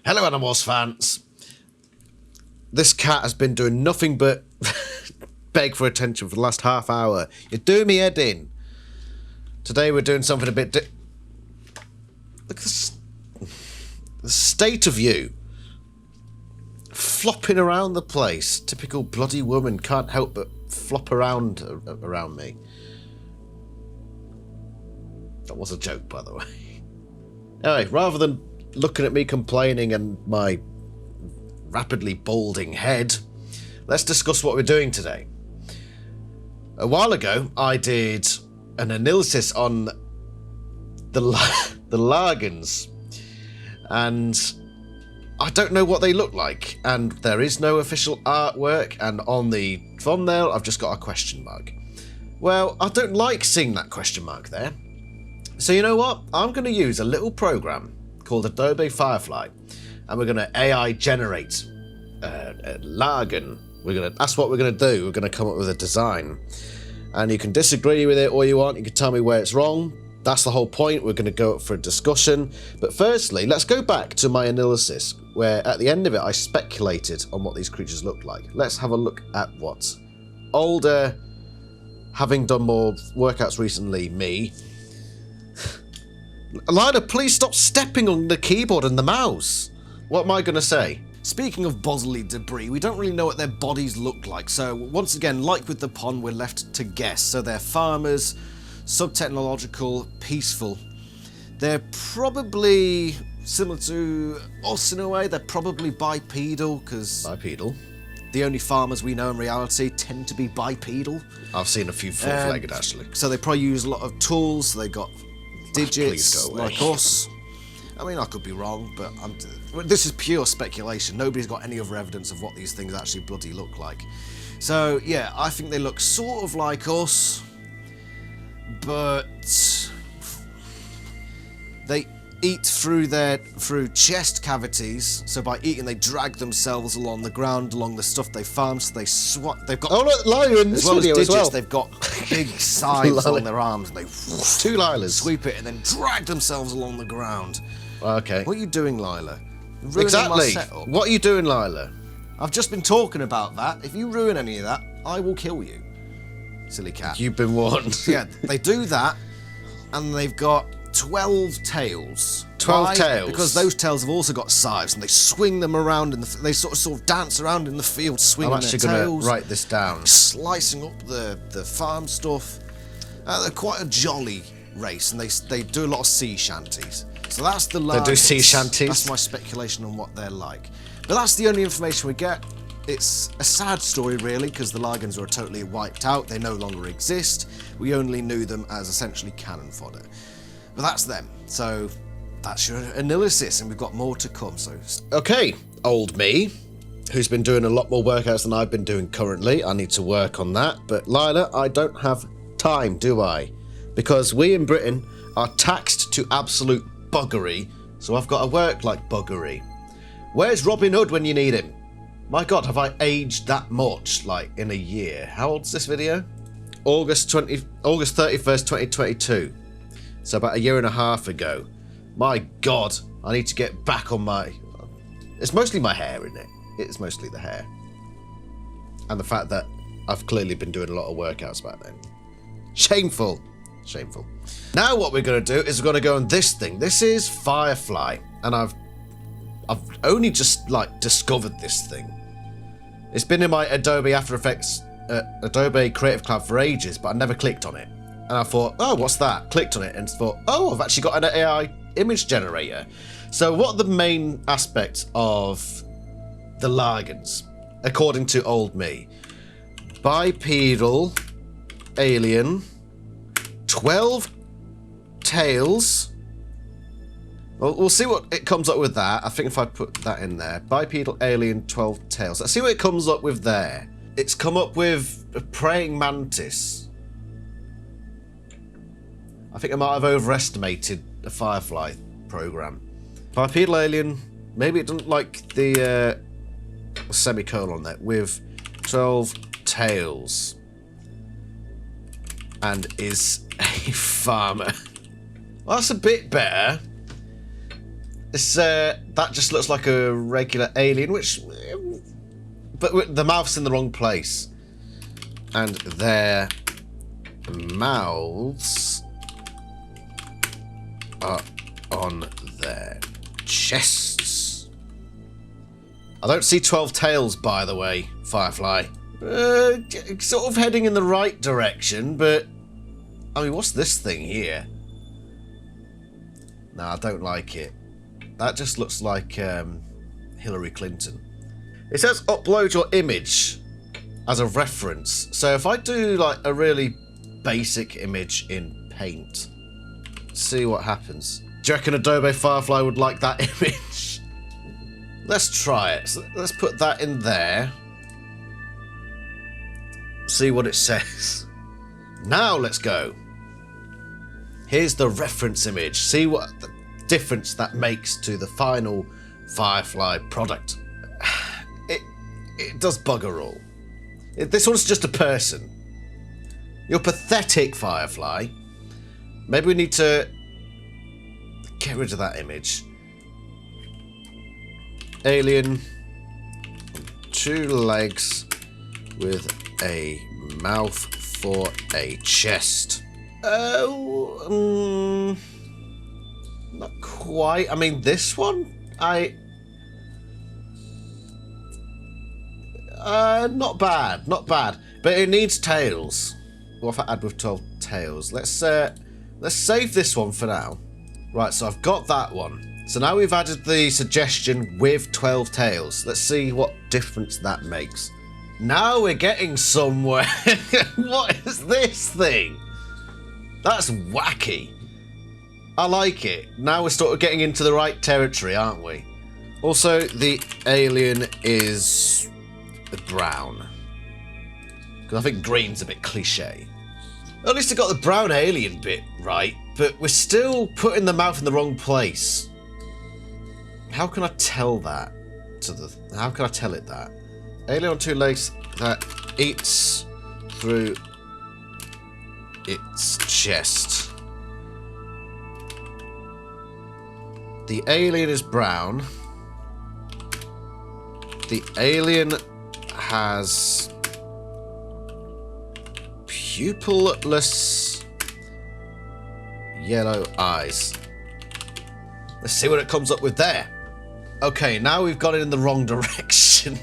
Hello, Animorphs fans. This cat has been doing nothing but beg for attention for the last half hour. You're doing me head in. Today we're doing something a bit look at the state of you. Flopping around the place. Typical bloody woman, can't help but flop around me. That was a joke, by the way. Anyway, rather than looking at me complaining and my rapidly balding head, let's discuss what we're doing today. A while ago, I did an analysis on the Lagans, and I don't know what they look like, and there is no official artwork, and on the thumbnail, I've just got a question mark. Well, I don't like seeing that question mark there. So you know what? I'm going to use a little program called Adobe Firefly, and we're going to AI generate a Lagan. That's what we're going to do. We're going to come up with a design, and you can disagree with it all you want. You can tell me where it's wrong. That's the whole point. We're going to go up for a discussion. But firstly, let's go back to my analysis, where at the end of it, I speculated on what these creatures look like. Let's have a look at what older, having done more workouts recently, me. Lila, please stop stepping on the keyboard and the mouse. What am I going to say? Speaking of bodily debris, we don't really know what their bodies look like, so once again, like with the pond, we're left to guess. So they're farmers, sub-technological, peaceful. They're probably similar to us in a way. They're probably bipedal, because Bipedal? the only farmers we know in reality tend to be bipedal. I've seen a few four-legged, actually. So they probably use a lot of tools. So they got digits, go away. like us. I mean, I could be wrong, but this is pure speculation. Nobody's got any other evidence of what these things actually bloody look like. So, yeah, I think they look sort of like us, but they eat through chest cavities. So by eating, they drag themselves along the ground, along the stuff they farm. So they they've got. Oh look, Lila in this video as well. They've got big scythes on their arms, and they Two Lilas. sweep it and then drag themselves along the ground. Okay. What are you doing, Lila? Ruining Exactly. my setup. What are you doing, Lila? I've just been talking about that. If you ruin any of that, I will kill you. Silly cat. You've been warned. Yeah, they do that, and they've got 12 tails. 12 Why? tails? Because those tails have also got scythes, and they swing them around, they sort of dance around in the field, swinging I'm their actually tails. going to write this down. Slicing up the farm stuff. They're quite a jolly race, and they do a lot of sea shanties. So that's the Lagans. They do sea shanties? That's my speculation on what they're like. But that's the only information we get. It's a sad story, really, because the Lagans were totally wiped out. They no longer exist. We only knew them as essentially cannon fodder. But that's them. So that's your analysis, and we've got more to come. So Okay, old me, who's been doing a lot more workouts than I've been doing currently. I need to work on that. But Lila, I don't have time, do I? Because we in Britain are taxed to absolute buggery, so I've got to work like buggery. Where's Robin Hood when you need him? My God, have I aged that much, like in a year? How old's this video? August 31st, 2022. So about a year and a half ago. My God, I need to get back on my... It's mostly my hair, isn't it? It's mostly the hair. And the fact that I've clearly been doing a lot of workouts back then. Shameful. Shameful. Now what we're going to do is we're going to go on this thing. This is Firefly. And I've only just, like, discovered this thing. It's been in my Adobe After Effects, Adobe Creative Cloud for ages, but I never clicked on it. And I thought, oh, what's that? Clicked on it and thought, oh, I've actually got an AI image generator. So what are the main aspects of the Lagans, according to old me? Bipedal, alien, 12 tails. Well, we'll see what it comes up with that. I think if I put that in there. Bipedal, alien, 12 tails. Let's see what it comes up with there. It's come up with a praying mantis. I think I might have overestimated the Firefly program. Bipedal alien. Maybe it doesn't like the semicolon there. With 12 tails. And is a farmer. Well, that's a bit better. It's, that just looks like a regular alien, which... But the mouth's in the wrong place. And their mouths are on their chests. I don't see 12 tails, by the way, Firefly. Sort of heading in the right direction, but... I mean, what's this thing here? No, I don't like it. That just looks like Hillary Clinton. It says upload your image as a reference. So if I do like a really basic image in Paint, see what happens. Do you reckon Adobe Firefly would like that image? Let's try it. So let's put that in there. See what it says. Now let's go. Here's the reference image. See what the difference that makes to the final Firefly product. It does bugger all. This one's just a person. You're pathetic, Firefly. Maybe we need to get rid of that image. Alien, 2 legs with a mouth for a chest. Oh, not quite. I mean, this one, not bad, not bad. But it needs tails. What if I add with 12 tails? Let's save this one for now. Right, so I've got that one. So now we've added the suggestion with 12 tails. Let's see what difference that makes. Now we're getting somewhere. What is this thing? That's wacky. I like it. Now we're sort of getting into the right territory, aren't we? Also, the alien is brown. Because I think green's a bit cliche. At least I got the brown alien bit right, but we're still putting the mouth in the wrong place. How can I tell that? How can I tell it that? Alien on 2 legs that eats through its chest. The alien is brown. The alien has pupilless yellow eyes. Let's see what it comes up with there. Okay, now we've got it in the wrong direction.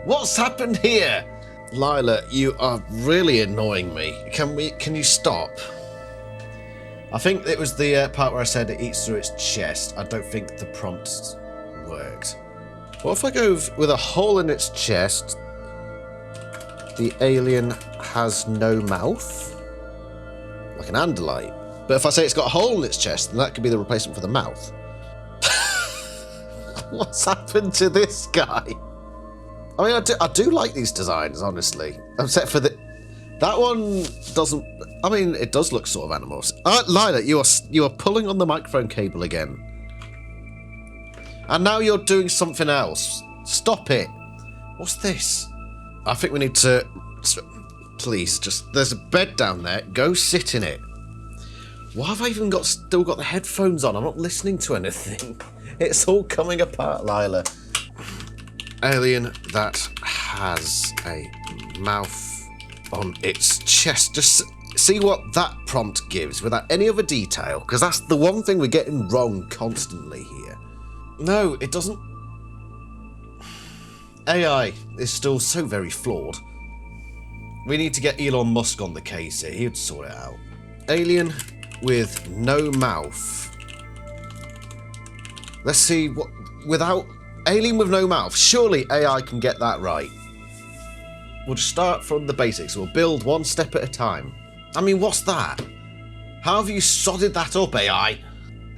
What's happened here? Lila, you are really annoying me. Can you stop? I think it was the part where I said it eats through its chest. I don't think the prompt worked. What if I go with a hole in its chest? The alien has no mouth? Like an Andalite. But if I say it's got a hole in its chest, then that could be the replacement for the mouth. What's happened to this guy? I mean, I do like these designs, honestly. Except for that one doesn't... I mean, it does look sort of Animorphs. Lila, you are pulling on the microphone cable again. And now you're doing something else. Stop it. What's this? I think we need to... Please, just... There's a bed down there. Go sit in it. Why have I even still got the headphones on? I'm not listening to anything. It's all coming apart, Lila. Alien that has a mouth on its chest. Just see what that prompt gives without any other detail, because that's the one thing we're getting wrong constantly here. No, it doesn't. AI is still so very flawed. We need to get Elon Musk on the case here. He'd sort it out. Alien with no mouth. Let's see what... Without... Alien with no mouth. Surely AI can get that right. We'll just start from the basics. We'll build one step at a time. I mean, what's that? How have you sodded that up, AI?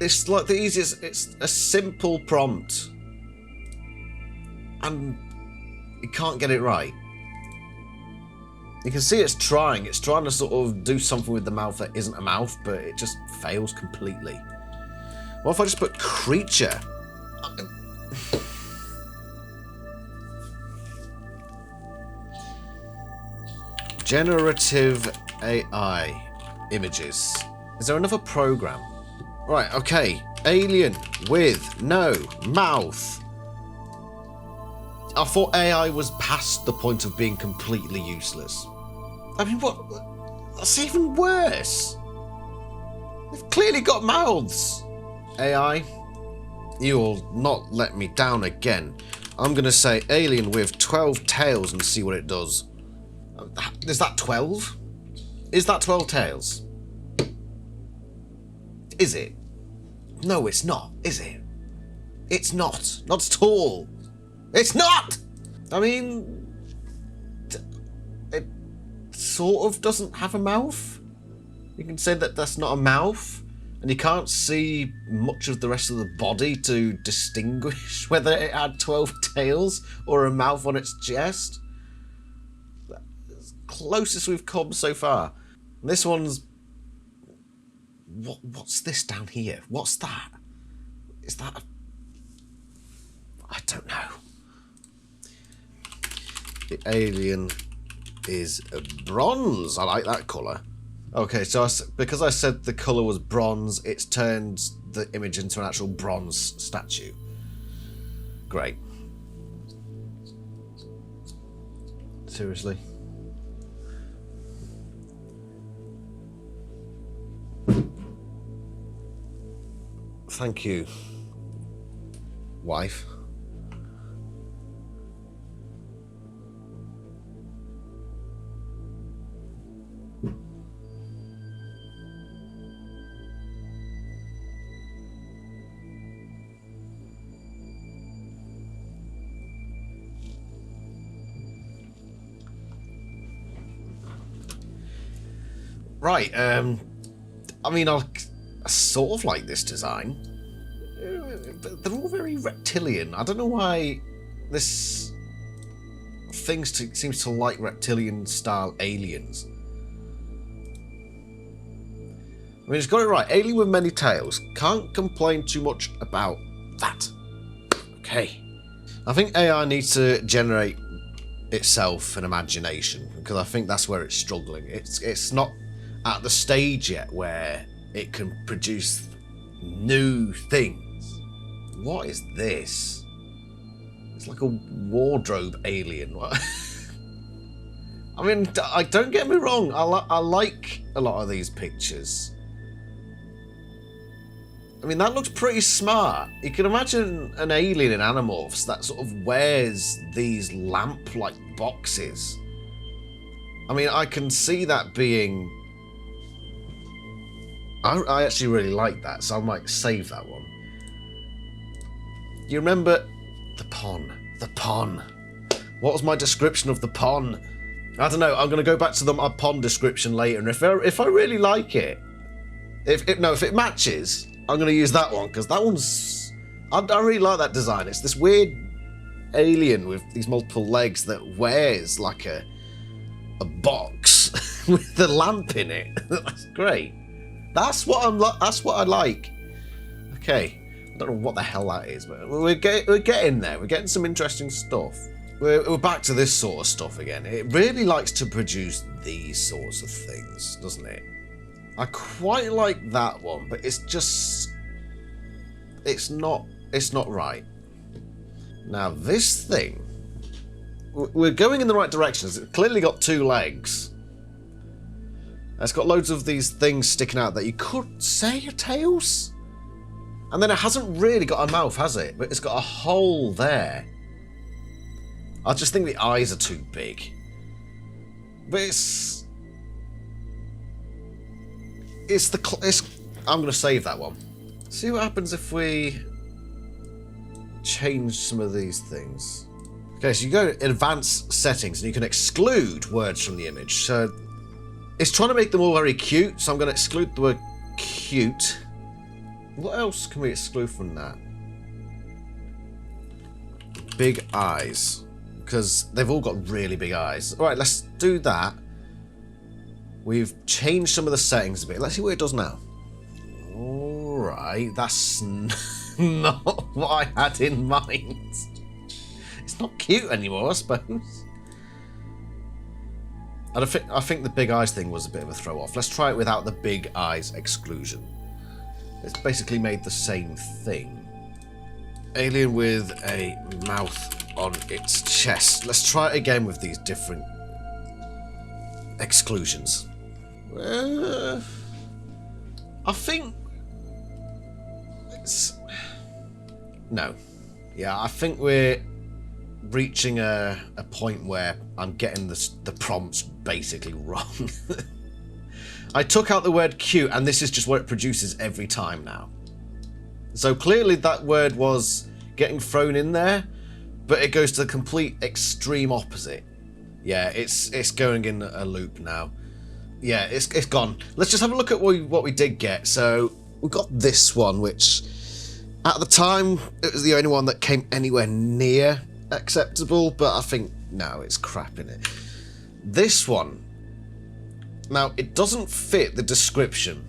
It's like the easiest... It's a simple prompt. And you can't get it right. You can see it's trying. It's trying to sort of do something with the mouth that isn't a mouth, but it just fails completely. What if I just put creature? Generative AI images. Is there another program? Right, okay. Alien with no mouth. I thought AI was past the point of being completely useless. I mean, what? That's even worse. They've clearly got mouths. AI, you'll not let me down again. I'm going to say alien with 12 tails and see what it does. Is that 12? Is that 12 tails? Is it? No, it's not, is it? It's not. Not at all. It's not! I mean, it sort of doesn't have a mouth. You can say that that's not a mouth, and you can't see much of the rest of the body to distinguish whether it had 12 tails or a mouth on its chest. That's closest we've come so far. And this one's... What's this down here? What's that? Is that a... I don't know. The alien is a bronze. I like that colour. Okay, so because I said the colour was bronze, it's turned the image into an actual bronze statue. Great. Seriously? Thank you, wife. Right, I mean, I sort of like this design. But they're all very reptilian. I don't know why this thing seems to like reptilian-style aliens. I mean, it's got it right. Alien with many tails. Can't complain too much about that. Okay. I think AI needs to generate itself an imagination, because I think that's where it's struggling. It's not at the stage yet where it can produce new things. What is this? It's like a wardrobe alien. I mean, don't get me wrong. I like a lot of these pictures. I mean, that looks pretty smart. You can imagine an alien in Animorphs that sort of wears these lamp-like boxes. I mean, I can see that being... I actually really like that, so I might save that one. You remember the pond? The pond. What was my description of the pond? I don't know. I'm going to go back to my pond description later, and if I really like it, if it matches, I'm going to use that one, because that one's... I really like that design. It's this weird alien with these multiple legs that wears like a box with a lamp in it. That's great. That's what I like. Okay. I don't know what the hell that is, but we're getting there. We're getting some interesting stuff. We're back to this sort of stuff again. It really likes to produce these sorts of things, doesn't it? I quite like that one, but it's just... It's not right. Now, this thing... We're going in the right direction. It's clearly got 2 legs. It's got loads of these things sticking out that you could say are tails. And then it hasn't really got a mouth, has it? But it's got a hole there. I just think the eyes are too big. But it's... I'm going to save that one. See what happens if we change some of these things. Okay, so you go to advanced settings and you can exclude words from the image. So it's trying to make them all very cute, so I'm going to exclude the word cute. What else can we exclude from that? Big eyes. Because they've all got really big eyes. Alright, let's do that. We've changed some of the settings a bit. Let's see what it does now. Alright, that's not what I had in mind. It's not cute anymore, I suppose. I think the big eyes thing was a bit of a throw off. Let's try it without the big eyes exclusion. It's basically made the same thing. Alien with a mouth on its chest. Let's try it again with these different exclusions. I think it's... No. Yeah, I think we're reaching a point where I'm getting the prompts basically wrong. I took out the word cute, and this is just what it produces every time now. So clearly that word was getting thrown in there, but it goes to the complete extreme opposite. Yeah, it's going in a loop now. Yeah, it's gone. Let's just have a look at what we did get. So we got this one, which at the time it was the only one that came anywhere near acceptable, but I think no, it's crap in it. This one, now it doesn't fit the description,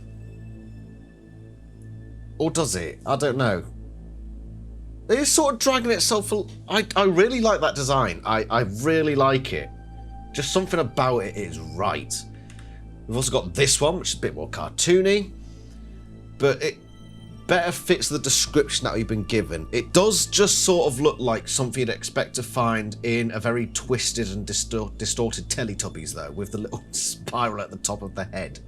or does it? I don't know. It's sort of dragging itself. I really like that design. I really like it. Just something about it is right. We've also got this one, which is a bit more cartoony, but it better fits the description that we've been given. It does just sort of look like something you'd expect to find in a very twisted and distorted Teletubbies, though, with the little spiral at the top of the head.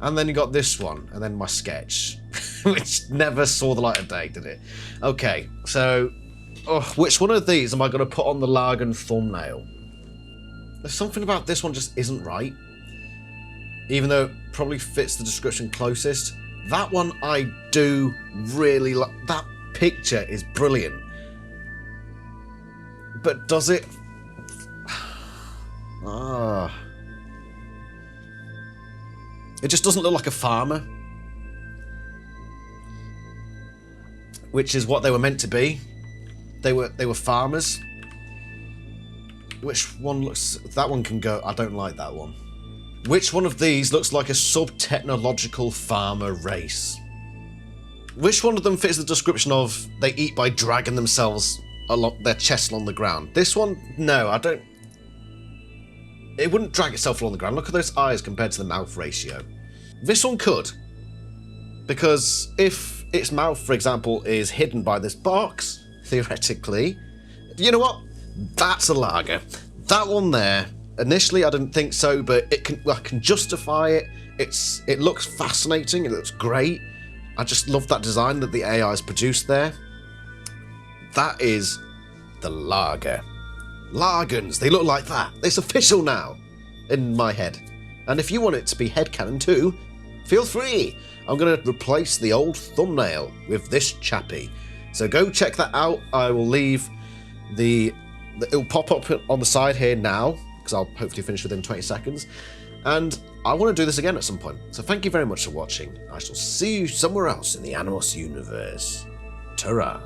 And then you got this one, and then my sketch, which never saw the light of day, did it? Okay, so which one of these am I going to put on the Lagan thumbnail? There's something about this one just isn't right, even though it probably fits the description closest. That one I do really like. That picture is brilliant. But does it... It just doesn't look like a farmer. Which is what they were meant to be. They were farmers. Which one looks... That one can go... I don't like that one. Which one of these looks like a sub-technological farmer race? Which one of them fits the description of they eat by dragging themselves along their chest along the ground? This one? No, I don't... It wouldn't drag itself along the ground. Look at those eyes compared to the mouth ratio. This one could. Because if its mouth, for example, is hidden by this box, theoretically, you know what? That's a lager. That one there... Initially, I didn't think so, but I can justify it. It looks fascinating. It looks great. I just love that design that the AI has produced there. That is the Laga. Lagans, they look like that. It's official now, in my head. And if you want it to be headcanon too, feel free. I'm going to replace the old thumbnail with this chappy. So go check that out. I will leave it'll pop up on the side here now, because I'll hopefully finish within 20 seconds. And I want to do this again at some point. So thank you very much for watching. I shall see you somewhere else in the Animorphs universe. Ta-ra.